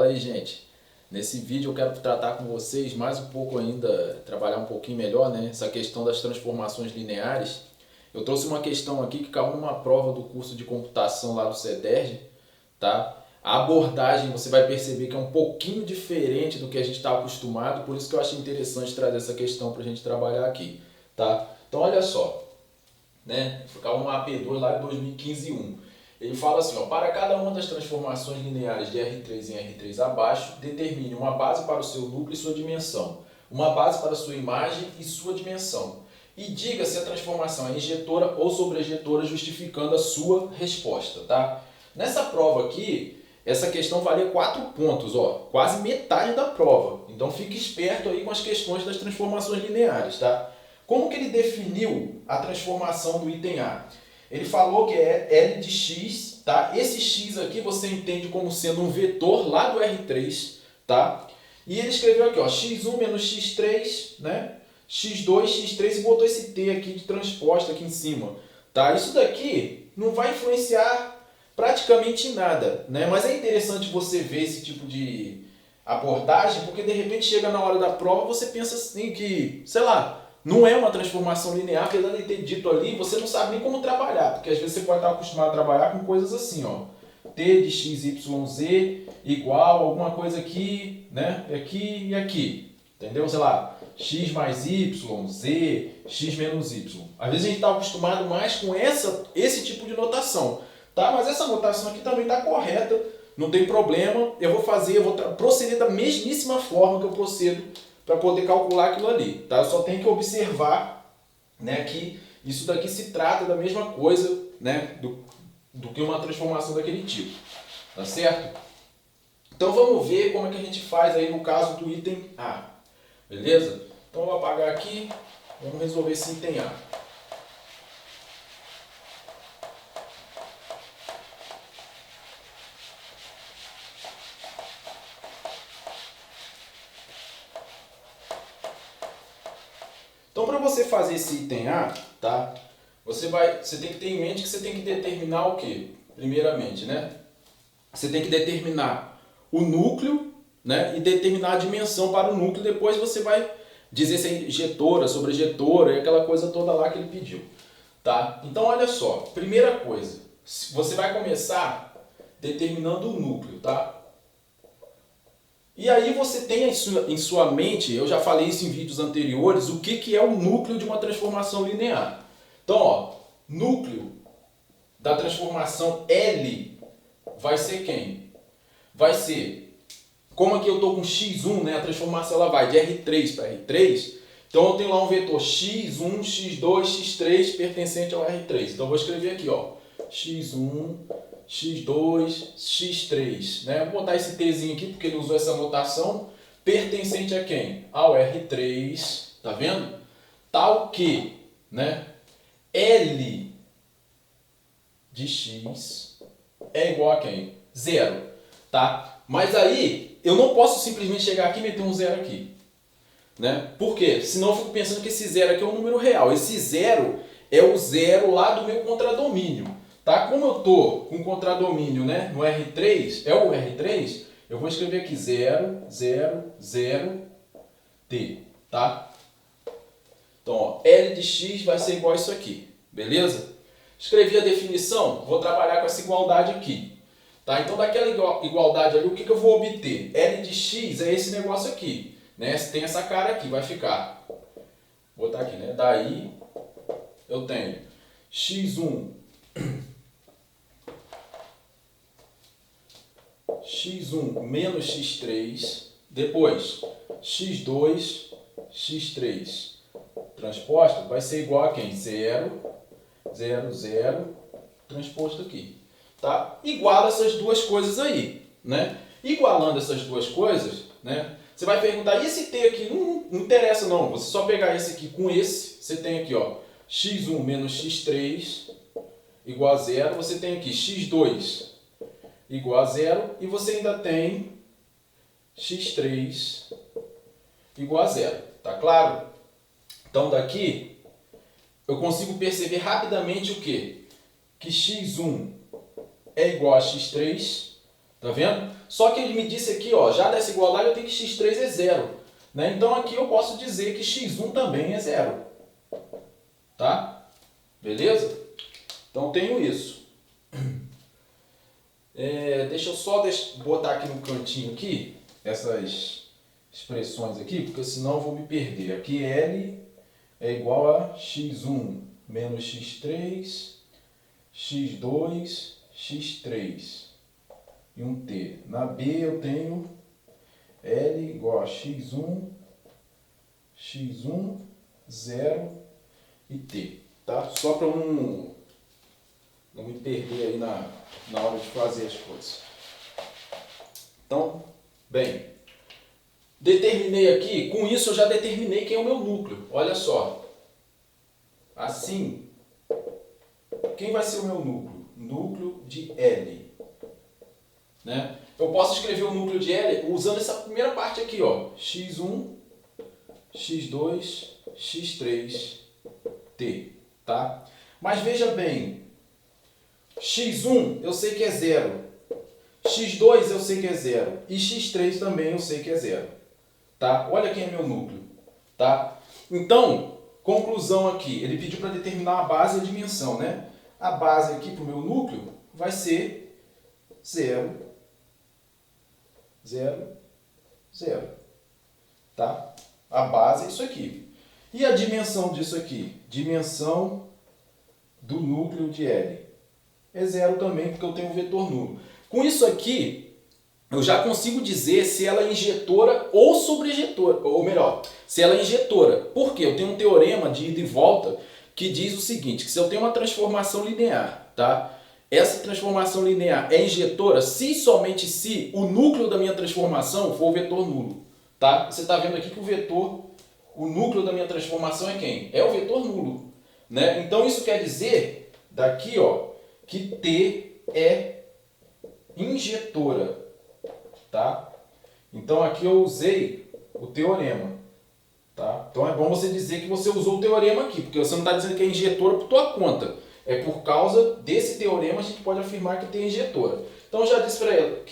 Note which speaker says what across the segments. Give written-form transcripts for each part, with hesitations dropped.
Speaker 1: Fala aí, gente. Nesse vídeo eu quero tratar com vocês mais um pouco ainda, trabalhar um pouquinho melhor, né? Essa questão das transformações lineares. Eu trouxe uma questão aqui que caiu numa prova do curso de computação lá do CEDERJ, tá? A abordagem você vai perceber que é um pouquinho diferente do que a gente está acostumado, por isso que eu achei interessante trazer essa questão para a gente trabalhar aqui, tá? Então olha só, né? Caiu um AP2 lá de 2015-1. Ele fala assim, ó, para cada uma das transformações lineares de R3 em R3 abaixo, determine uma base para o seu núcleo e sua dimensão, uma base para a sua imagem e sua dimensão. E diga se a transformação é injetora ou sobrejetora, justificando a sua resposta, tá? Nessa prova aqui, essa questão valia 4 pontos, ó, quase metade da prova. Então fique esperto aí com as questões das transformações lineares, tá? Como que ele definiu a transformação do item A? Ele falou que é L de x, tá? Esse x aqui você entende como sendo um vetor lá do R3, tá? E ele escreveu aqui, ó, x1 menos x3, né? x2, x3 e botou esse t aqui de transposta aqui em cima, tá? Isso daqui não vai influenciar praticamente em nada, né? Mas é interessante você ver esse tipo de abordagem, porque de repente chega na hora da prova, você pensa assim que, sei lá, não é uma transformação linear, apesar de ter dito ali, você não sabe nem como trabalhar, porque às vezes você pode estar acostumado a trabalhar com coisas assim, ó, t de x, y, z igual alguma coisa aqui, né, aqui e aqui, entendeu? Sei lá, x mais y, z, x menos y. Às vezes a gente está acostumado mais com esse tipo de notação, tá? Mas essa notação aqui também está correta, não tem problema, eu vou proceder da mesmíssima forma que eu procedo para poder calcular aquilo ali, tá? Eu só tenho que observar, né, que isso daqui se trata da mesma coisa, né, do que uma transformação daquele tipo, tá certo? Então vamos ver como é que a gente faz aí no caso do item A, beleza? Então eu vou apagar aqui, vamos resolver esse item A. Então, para você fazer esse item A, tá? Você tem que ter em mente que você tem que determinar o quê? Primeiramente, né? Você tem que determinar o núcleo, né? E determinar a dimensão para o núcleo. Depois você vai dizer se é injetora, sobrejetora e aquela coisa toda lá que ele pediu, tá? Então, olha só. Primeira coisa, você vai começar determinando o núcleo, tá? E aí você tem em sua mente, eu já falei isso em vídeos anteriores, o que é o núcleo de uma transformação linear. Então, ó, núcleo da transformação L vai ser quem? Vai ser, como aqui eu estou com x1, né, a transformação ela vai de R3 para R3, então eu tenho lá um vetor x1, x2, x3 pertencente ao R3. Então eu vou escrever aqui, ó, x1, x2, x3, né? Vou botar esse tzinho aqui porque ele usou essa notação, pertencente a quem? Ao R3, tá vendo? Tal que, né? L de x é igual a quem? Zero, tá? Mas aí, eu não posso simplesmente chegar aqui e meter um zero aqui, né? Por quê? Senão eu fico pensando que esse zero aqui é um número real. Esse zero é o zero lá do meu contradomínio. Tá? Como eu estou com contradomínio, né, no R3, é o R3, eu vou escrever aqui 0, 0, 0, T. Tá? Então, ó, L de x vai ser igual a isso aqui. Beleza? Escrevi a definição, vou trabalhar com essa igualdade aqui. Tá? Então, daquela igualdade ali, o que eu vou obter? L de x é esse negócio aqui. Né? Tem essa cara aqui, vai ficar. Vou botar aqui, né? Daí, eu tenho x1 x1 menos x3, depois x2, x3 transposto vai ser igual a quem? 0, 0, 0, transposto aqui. Tá? Iguala essas duas coisas aí, né? Igualando essas duas coisas, né? Você vai perguntar, e esse t aqui? Não interessa não, você só pegar esse aqui com esse, você tem aqui, ó, x1 menos x3 igual a 0, você tem aqui x2 igual a 0 e você ainda tem x3 igual a 0. Tá claro? Então daqui eu consigo perceber rapidamente o quê? Que x1 é igual a x3, Tá vendo? Só que ele me disse aqui, ó, já dessa igualdade eu tenho que x3 é zero. Né? Então aqui eu posso dizer que x1 também é zero. Tá? Beleza? Então tenho isso. Deixa eu só botar aqui no cantinho aqui, essas expressões aqui, porque senão eu vou me perder. Aqui L é igual a x1 menos x3, x2, x3 e um t. Na B eu tenho L igual a x1, 0 e t. Tá? Só para não me perder aí na hora de fazer as coisas. Então, bem, determinei aqui, com isso eu já determinei quem é o meu núcleo. Olha só. Assim, quem vai ser o meu núcleo? Núcleo de L. Né? Eu posso escrever o núcleo de L usando essa primeira parte aqui, ó. x1, x2, x3, t. Tá? Mas veja bem, x1 eu sei que é 0, x2 eu sei que é 0 e x3 também eu sei que é 0. Tá? Olha quem é meu núcleo. Tá? Então, conclusão aqui, ele pediu para determinar a base e a dimensão. Né? A base aqui para o meu núcleo vai ser 0, 0, 0. Tá? A base é isso aqui. E a dimensão disso aqui? Dimensão do núcleo de L. É 0 também, porque eu tenho um vetor nulo. Com isso aqui, eu já consigo dizer se ela é injetora ou sobreinjetora. Ou melhor, se ela é injetora. Por quê? Eu tenho um teorema de ida e volta que diz o seguinte, que se eu tenho uma transformação linear, tá? Essa transformação linear é injetora se e somente se o núcleo da minha transformação for o vetor nulo. Tá? Você está vendo aqui que o núcleo da minha transformação é quem? É o vetor nulo. Né? Então isso quer dizer, daqui, ó, que T é injetora. Tá? Então aqui eu usei o teorema. Tá? Então é bom você dizer que você usou o teorema aqui, porque você não está dizendo que é injetora por tua conta. É por causa desse teorema a gente pode afirmar que tem injetora. Então eu já disse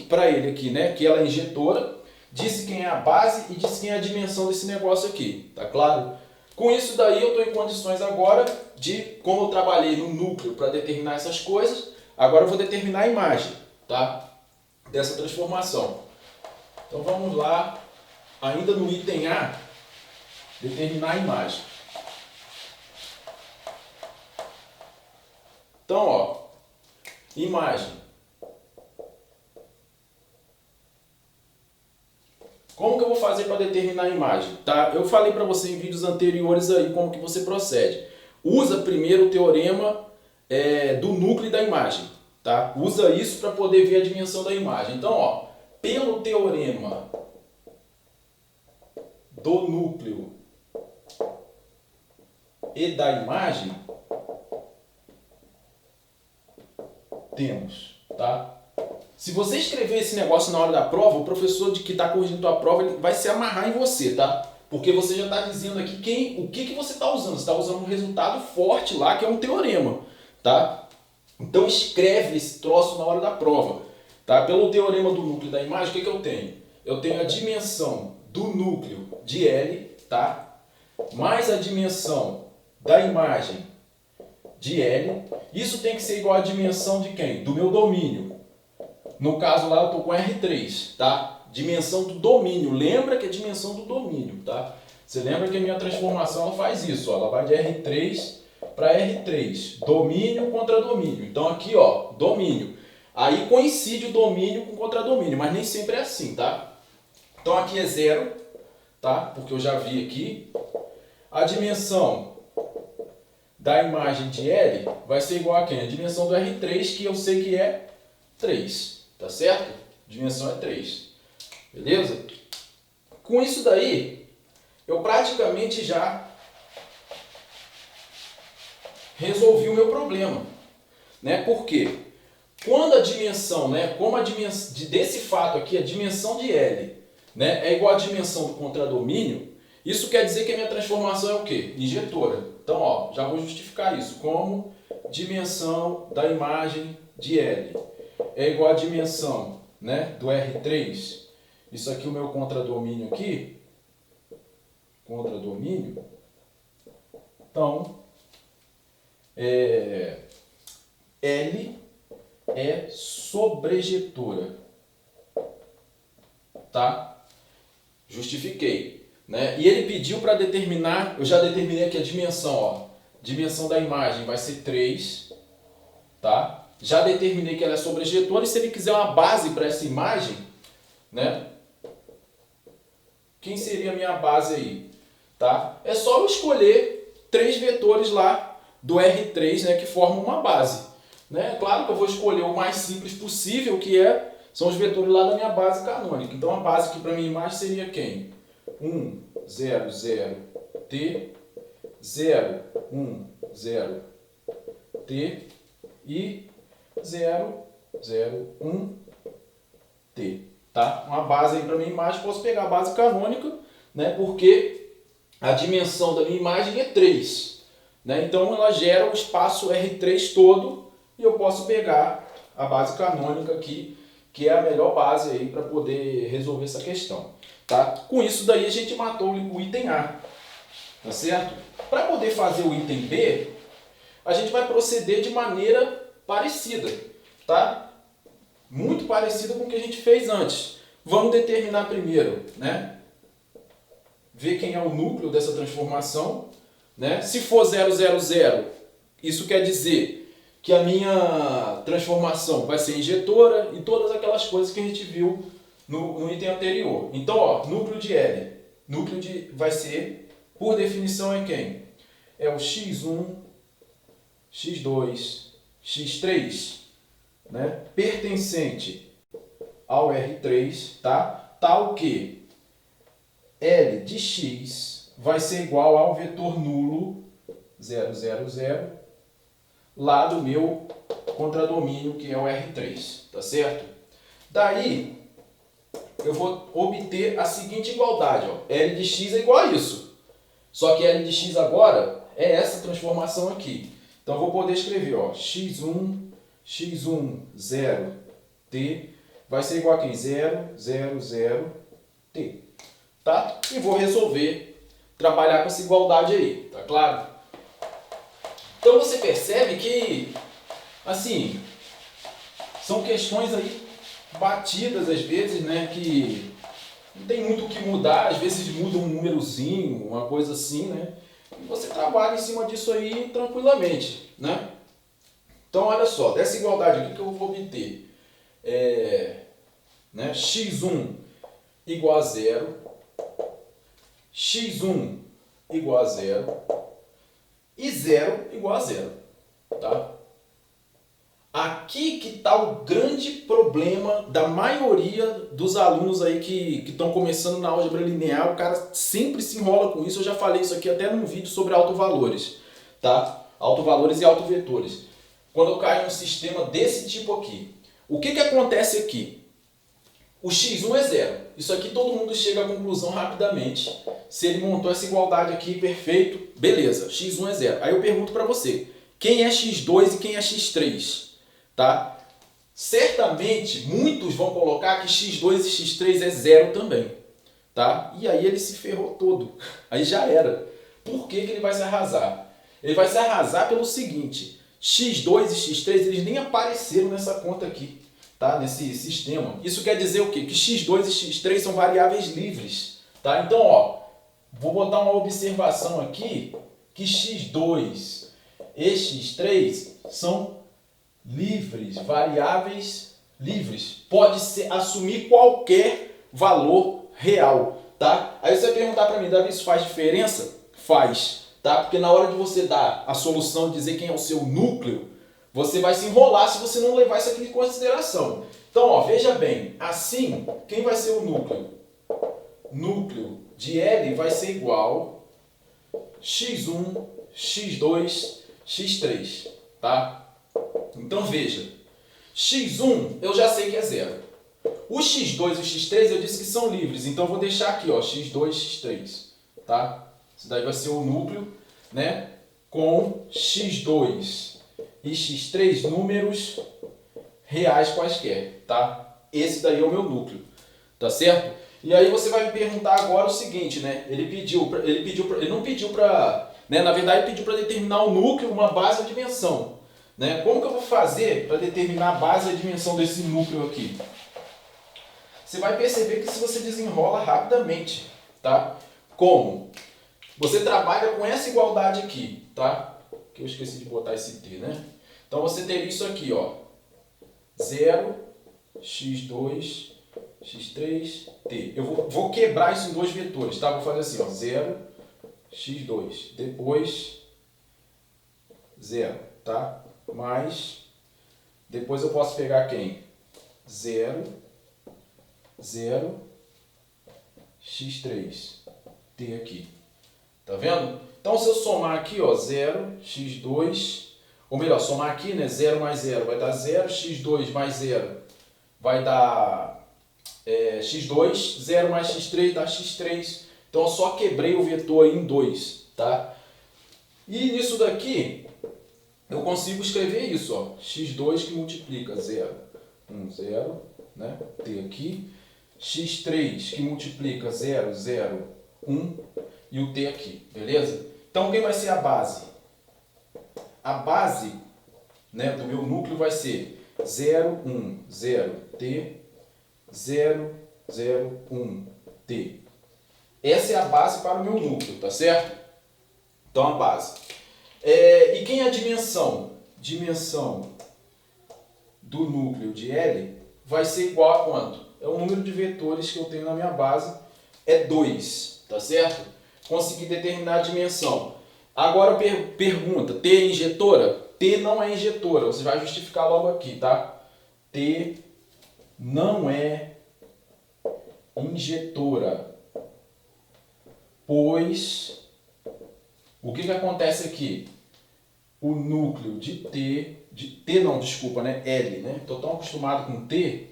Speaker 1: para ele aqui, né, que ela é injetora, disse quem é a base e disse quem é a dimensão desse negócio aqui. Tá claro? Com isso daí eu estou em condições agora de, como eu trabalhei no núcleo para determinar essas coisas, agora eu vou determinar a imagem, tá, dessa transformação. Então vamos lá, ainda no item A, determinar a imagem. Então, ó, imagem. Como que eu vou fazer para determinar a imagem? Tá? Eu falei para você em vídeos anteriores aí como que você procede. Usa primeiro o teorema do núcleo da imagem. Tá? Usa isso para poder ver a dimensão da imagem. Então, ó, pelo teorema do núcleo e da imagem, temos, tá? Se você escrever esse negócio na hora da prova, o professor que está corrigindo a prova ele vai se amarrar em você, tá? Porque você já está dizendo aqui o que você está usando. Você está usando um resultado forte lá, que é um teorema, tá? Então escreve esse troço na hora da prova, tá? Pelo teorema do núcleo da imagem, o que eu tenho? Eu tenho a dimensão do núcleo de L, tá? Mais a dimensão da imagem de L, isso tem que ser igual à dimensão de quem? Do meu domínio. No caso lá eu estou com R3, tá? Dimensão do domínio, lembra que é dimensão do domínio, tá? Você lembra que a minha transformação ela faz isso, ó, ela vai de R3 para R3, domínio contra domínio. Então aqui, ó, domínio. Aí coincide o domínio com contradomínio, mas nem sempre é assim, tá? Então aqui é 0, tá? Porque eu já vi aqui. A dimensão da imagem de L vai ser igual a quem? A dimensão do R3, que eu sei que é 3, tá certo? Dimensão é 3, beleza? Com isso daí, eu praticamente já resolvi o meu problema, né? Por quê? Quando a dimensão, né, como a dimensão desse fato aqui, a dimensão de L, né, é igual à dimensão do contradomínio, isso quer dizer que a minha transformação é o quê? Injetora. Então, ó, já vou justificar isso. Como dimensão da imagem de L é igual à dimensão né, do R3, isso aqui é o meu contradomínio aqui, contradomínio, então, L é sobrejetora, tá? Justifiquei, né? E ele pediu para determinar, eu já determinei aqui a dimensão, ó. Dimensão da imagem vai ser 3, tá? Já determinei que ela é sobrejetora e se ele quiser uma base para essa imagem, né? Quem seria a minha base aí? Tá? É só eu escolher 3 vetores lá do R3, né, que formam uma base. Né? Claro que eu vou escolher o mais simples possível, que são os vetores lá da minha base canônica. Então a base aqui para minha imagem seria quem? 1, 0, 0, T, 0, 1, 0, T e 0, 0, 1, T. Tá? Uma base aí para minha imagem, posso pegar a base canônica, né, porque a dimensão da minha imagem é 3. Né? Então ela gera o espaço R3 todo e eu posso pegar a base canônica aqui, que é a melhor base aí para poder resolver essa questão. Tá? Com isso daí a gente matou o item A. Tá certo? Para poder fazer o item B, a gente vai proceder de maneira parecida. Tá? Muito parecida com o que a gente fez antes. Vamos determinar primeiro, né? Ver quem é o núcleo dessa transformação. Né? Se for 0, 0, 0, isso quer dizer que a minha transformação vai ser injetora e todas aquelas coisas que a gente viu no item anterior. Então, ó, núcleo de L. Vai ser, por definição, é quem? É o x1, x2, x3, né? Pertencente ao R3, tá? Tal que L de x vai ser igual ao vetor nulo 0, 0, 0 lá do meu contradomínio, que é o R3, tá certo? Daí, eu vou obter a seguinte igualdade, ó. L de x é igual a isso. Só que L de x agora é essa transformação aqui. Então, eu vou poder escrever, ó, x1, 0, t, vai ser igual a quem? 0, 0, 0, t. Tá? E vou resolver, trabalhar com essa igualdade aí, tá claro? Então você percebe que, assim, são questões aí batidas às vezes, né, que não tem muito o que mudar, às vezes muda um númerozinho, uma coisa assim, né, e você trabalha em cima disso aí tranquilamente, né. Então olha só, dessa igualdade aqui que eu vou obter, né, x1 igual a 0, x1 igual a 0 e 0 igual a 0. Tá? Aqui que está o grande problema da maioria dos alunos aí que estão começando na álgebra linear. O cara sempre se enrola com isso. Eu já falei isso aqui até num vídeo sobre autovalores. Tá? Autovalores e autovetores. Quando eu caio num sistema desse tipo aqui, o que acontece aqui? O x1 é 0. Isso aqui todo mundo chega à conclusão rapidamente. Se ele montou essa igualdade aqui, perfeito, beleza, x1 é 0. Aí eu pergunto para você, quem é x2 e quem é x3? Tá? Certamente, muitos vão colocar que x2 e x3 é 0 também. Tá? E aí ele se ferrou todo. Aí já era. Por que ele vai se arrasar? Ele vai se arrasar pelo seguinte, x2 e x3 eles nem apareceram nessa conta aqui. Tá? Nesse sistema. Isso quer dizer o quê? Que x2 e x3 são variáveis livres. Tá? Então, ó, vou botar uma observação aqui que x2 e x3 são livres, variáveis livres. Pode assumir qualquer valor real. Tá? Aí você vai perguntar para mim, Davi, isso faz diferença? Faz. Tá? Porque na hora de você dar a solução e dizer quem é o seu núcleo, você vai se enrolar se você não levar isso aqui em consideração. Então, ó, veja bem, assim, quem vai ser o núcleo? Núcleo de L vai ser igual x1, x2, x3, tá? Então, veja, x1 eu já sei que é 0. O x2 e o x3 eu disse que são livres, então eu vou deixar aqui, ó, x2, x3, tá? Isso daí vai ser o núcleo, né, com x2 e x3 números reais quaisquer, tá? esse daí é o meu núcleo, tá certo? E aí você vai me perguntar agora o seguinte, né? Ele não pediu para, né? Na verdade ele pediu para determinar o núcleo, uma base e a dimensão, né? Como que eu vou fazer para determinar a base e a dimensão desse núcleo aqui? Você vai perceber que se você desenrola rapidamente, tá? Como? Você trabalha com essa igualdade aqui, tá? Que eu esqueci de botar esse t, né? Então você teria isso aqui, ó. 0, x2, x3, t. Eu vou quebrar isso em dois vetores, tá? Vou fazer assim, ó. 0, x2. Depois, 0, tá? Mais, depois eu posso pegar quem? 0, 0, x3, t aqui. Tá vendo? Então se eu somar aqui, ó, 0, x2, ou melhor, somar aqui, né, 0 mais 0 vai dar 0, x2 mais 0 vai dar x2, 0 mais x3 dá x3. Então eu só quebrei o vetor aí em 2, tá? E nisso daqui, eu consigo escrever isso, ó, x2 que multiplica 0, 1, 0, né, t aqui, x3 que multiplica 0, 0, 1 e o t aqui, beleza? Então quem vai ser a base? A base, né, do meu núcleo vai ser 0, 1, 0, t, 0, 0, 1, t. Essa é a base para o meu núcleo, tá certo? Então a base. E quem é a dimensão? Dimensão do núcleo de L vai ser igual a quanto? É o número de vetores que eu tenho na minha base, é 2, tá certo? Consegui determinar a dimensão. Agora pergunta, T é injetora? T não é injetora, você vai justificar logo aqui, tá? T não é injetora, pois o que acontece aqui? O núcleo de L, né? Estou tão acostumado com T,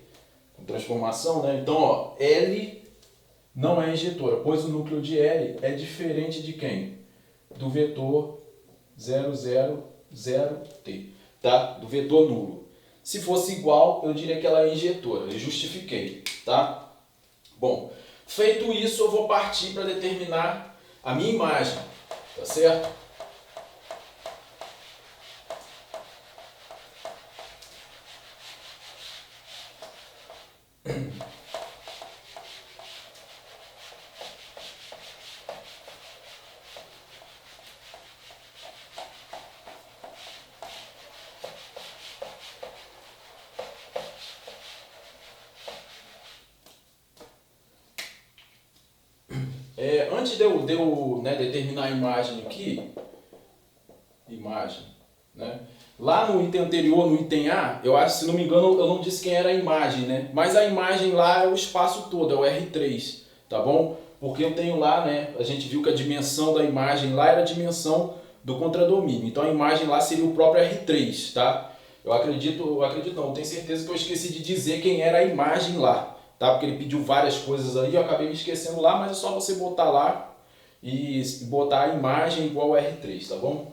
Speaker 1: com transformação, né? Então, ó, L não é injetora, pois o núcleo de L é diferente de quem? Do vetor 0, 0, 0, t, tá? Do vetor nulo. Se fosse igual, eu diria que ela é injetora, eu justifiquei, tá? Bom, feito isso, eu vou partir para determinar a minha imagem, tá certo? Antes de eu né, determinar a imagem aqui, né? Lá no item anterior, no item A, eu acho, se não me engano, eu não disse quem era a imagem, né? Mas a imagem lá é o espaço todo, é o R3, tá bom? Porque eu tenho lá, né, a gente viu que a dimensão da imagem lá era a dimensão do contradomínio. Então a imagem lá seria o próprio R3, tá? Eu tenho certeza que eu esqueci de dizer quem era a imagem lá, tá? Porque ele pediu várias coisas aí, eu acabei me esquecendo lá, mas é só você botar lá e botar a imagem igual ao R3, tá bom?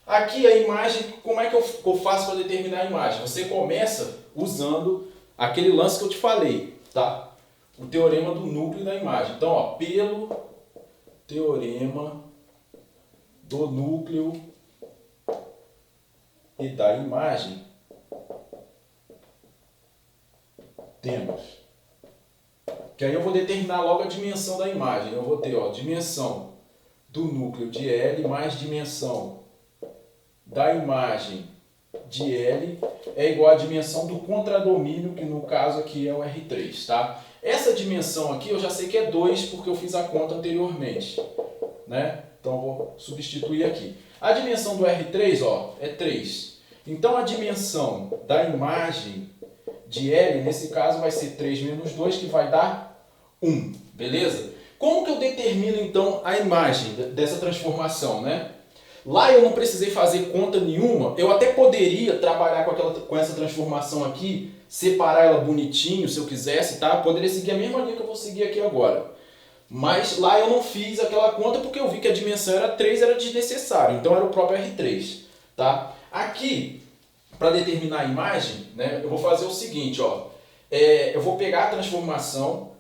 Speaker 1: Aqui a imagem, como é que eu faço para determinar a imagem? Você começa usando aquele lance que eu te falei, tá? O teorema do núcleo da imagem. Então, ó, pelo teorema do núcleo e da imagem, temos que aí eu vou determinar logo a dimensão da imagem. Eu vou ter, ó, dimensão do núcleo de L mais dimensão da imagem de L é igual à dimensão do contradomínio, que no caso aqui é o R3, tá? Essa dimensão aqui eu já sei que é 2 porque eu fiz a conta anteriormente, né? Então eu vou substituir aqui. A dimensão do R3, ó, é 3. Então a dimensão da imagem de L, nesse caso, vai ser 3 menos 2, que vai dar 1, beleza? Como que eu determino, então, a imagem dessa transformação, né? Lá eu não precisei fazer conta nenhuma, eu até poderia trabalhar com essa transformação aqui, separar ela bonitinho, se eu quisesse, tá? Poderia seguir a mesma linha que eu vou seguir aqui agora. Mas lá eu não fiz aquela conta porque eu vi que a dimensão era 3, era desnecessário, então era o próprio R3, tá? Aqui, para determinar a imagem, né, eu vou fazer o seguinte, ó. eu vou pegar a transformação,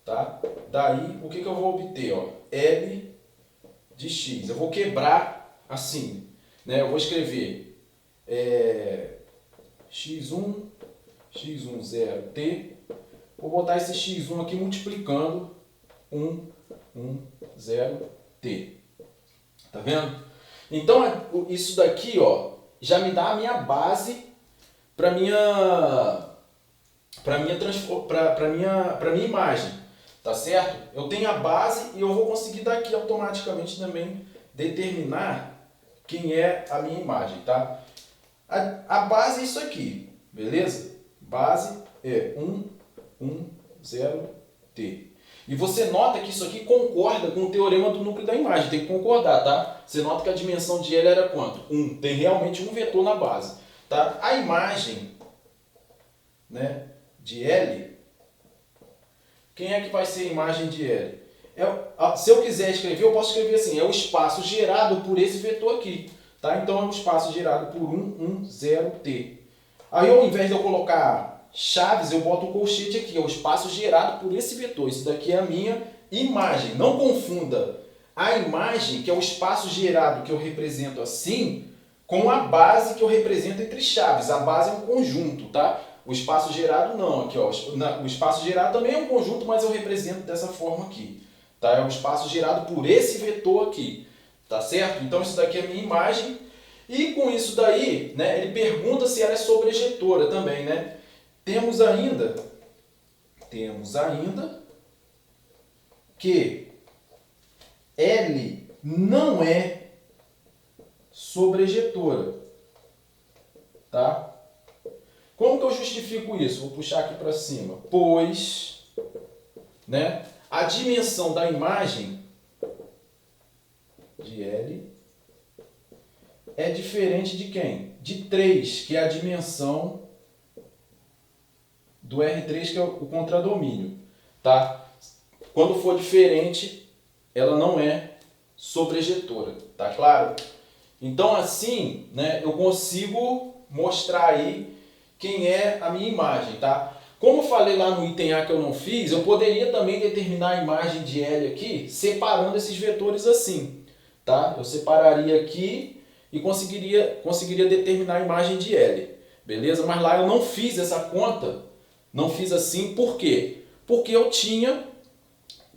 Speaker 1: tá? Daí, o que eu vou obter? Ó? L de x. Eu vou quebrar assim, né? Eu vou escrever x1, x1, 0, t. Vou botar esse x1 aqui multiplicando 1, 0, t. Tá vendo? Então, isso daqui, ó, já me dá a minha base para minha imagem, tá certo? Eu tenho a base e eu vou conseguir daqui automaticamente também determinar quem é a minha imagem, tá? A base é isso aqui, beleza? Base é 0, t. E você nota que isso aqui concorda com o teorema do núcleo da imagem, tem que concordar, tá? Você nota que a dimensão de L era quanto? 1. Tem realmente um vetor na base, tá? A imagem, né, de L, quem é que vai ser a imagem de L? Se eu quiser escrever, eu posso escrever assim, é o espaço gerado por esse vetor aqui, tá? Então é um espaço gerado por 0, t. Aí ao invés de eu colocar chaves, eu boto um colchete aqui, é o espaço gerado por esse vetor. Isso daqui é a minha imagem. Não confunda a imagem, que é o espaço gerado que eu represento assim, com a base que eu represento entre chaves. A base é um conjunto, tá? O espaço gerado não, aqui ó, o espaço gerado também é um conjunto, mas eu represento dessa forma aqui, tá? É um espaço gerado por esse vetor aqui, tá certo? Então isso daqui é a minha imagem, e com isso daí, né, ele pergunta se ela é sobrejetora também, né? Temos ainda que L não é sobrejetora, tá? Como que eu justifico isso? Vou puxar aqui para cima. Pois, né, a dimensão da imagem de L é diferente de quem? De 3, que é a dimensão do R3, que é o contradomínio. Tá? Quando for diferente, ela não é sobrejetora. Tá claro? Então, assim, né, eu consigo mostrar aí quem é a minha imagem, tá? Como eu falei lá no item A que eu não fiz, eu poderia também determinar a imagem de L aqui, separando esses vetores assim, tá? Eu separaria aqui e conseguiria determinar a imagem de L, beleza? Mas lá eu não fiz essa conta, não fiz assim, por quê? Porque eu tinha,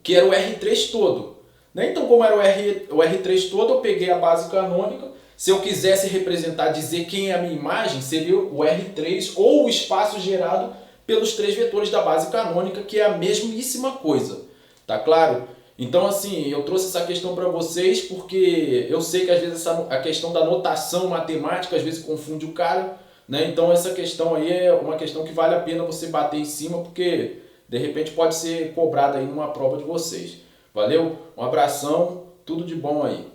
Speaker 1: que era o R3 todo, né? Então, como era o R3 todo, eu peguei a base canônica. Se eu quisesse representar, dizer quem é a minha imagem, seria o R3 ou o espaço gerado pelos 3 vetores da base canônica, que é a mesmíssima coisa. Tá claro? Então, assim, eu trouxe essa questão para vocês porque eu sei que às vezes a questão da notação matemática às vezes confunde o cara, né? Então, essa questão aí é uma questão que vale a pena você bater em cima, porque de repente pode ser cobrada aí numa prova de vocês. Valeu? Um abração, tudo de bom aí.